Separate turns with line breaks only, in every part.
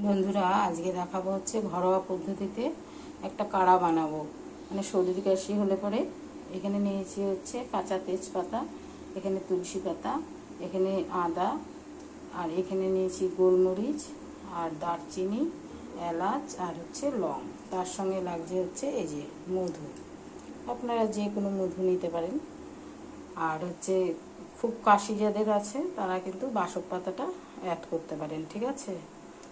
বন্ধুরা, আজকে দেখাবো হচ্ছে ঘরোয়া পদ্ধতিতে একটা কাড়া বানাবো। মানে সর্দি কাশি হলে পরে এখানে নিয়েছি হচ্ছে কাঁচা তেজপাতা, এখানে তুলসী পাতা, এখানে আদা, আর এখানে নিয়েছি গোলমরিচ আর দারচিনি, এলাচ আর হচ্ছে লং। তার সঙ্গে লাগছে হচ্ছে এই যে মধু, আপনারা যে কোনো মধু নিতে পারেন। আর হচ্ছে খুব কাশি যাদের আছে তারা কিন্তু বাসক পাতাটা অ্যাড করতে পারেন। ঠিক আছে,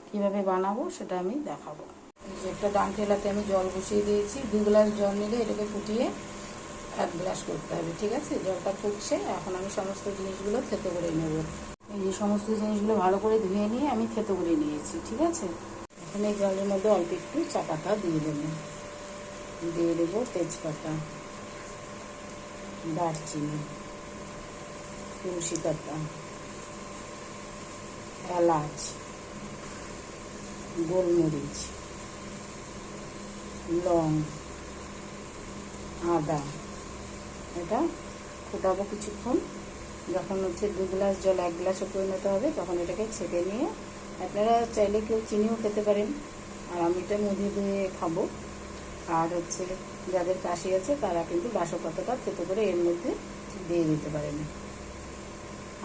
কীভাবে বানাবো সেটা আমি দেখাবো। এই যে একটা ডানটেলাতে আমি জল বসিয়ে দিয়েছি। 2 গ্লাস জল নিলে এটাকে ফুটিয়ে 1 গ্লাস করতে হবে। ঠিক আছে, জলটা ফুটছে, এখন আমি সমস্ত জিনিসগুলো থেতো করে নেব। এই যে সমস্ত জিনিসগুলো ভালো করে ধুয়ে নিয়ে আমি থেতো করে নিয়েছি। ঠিক আছে, এখানে জলের মধ্যে অল্প একটু চা পাতা দিয়ে দেবো। দিয়ে দেবো তেজপাতা, দারচিনি, তুলসী পাতা, এলাচ, গোলমরিচ, লং, আদা। এটা ফোটাবো কিছুক্ষণ। যখন হচ্ছে 2 গ্লাস জল 1 গ্লাসে পরিণত হবে তখন এটাকে ছেঁকে নিয়ে, আপনারা চাইলে কেউ চিনিও খেতে পারেন, আর আমি এটা মধু দিয়ে খাবো। আর হচ্ছে যাদের কাশি আছে তারা কিন্তু বাসক পাতাটা থেতো করে এর মধ্যে দিয়ে দিতে পারেন।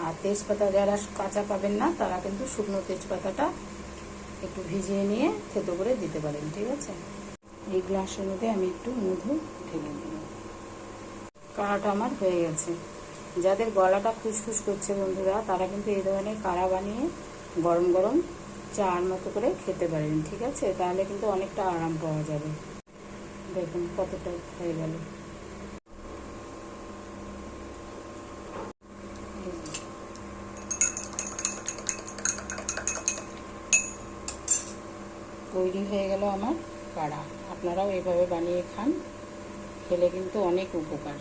আর তেজপাতা যারা কাঁচা পাবেন না তারা কিন্তু শুকনো তেজপাতাটা একটু ভিজিয়ে নিয়ে থেতো করে দিতে পারেন। ঠিক আছে, এই গ্লাসের মধ্যে আমি একটু মধু ঢেলে দেব। কাড়াটা আমার হয়ে গেছে। যাদের গলাটা খুসখুস করছে বন্ধুরা, তারা কিন্তু এই ধরনের কাড়া বানিয়ে গরম গরম চার মতো করে খেতে পারেন। ঠিক আছে, তাহলে কিন্তু অনেকটা আরাম পাওয়া যাবে। দেখুন কতটা হয়ে গেল। তৈরি হয়ে গেল আমার কাড়া। আপনারাও এভাবে বানিয়ে খান, খেলে কিন্তু অনেক উপকার।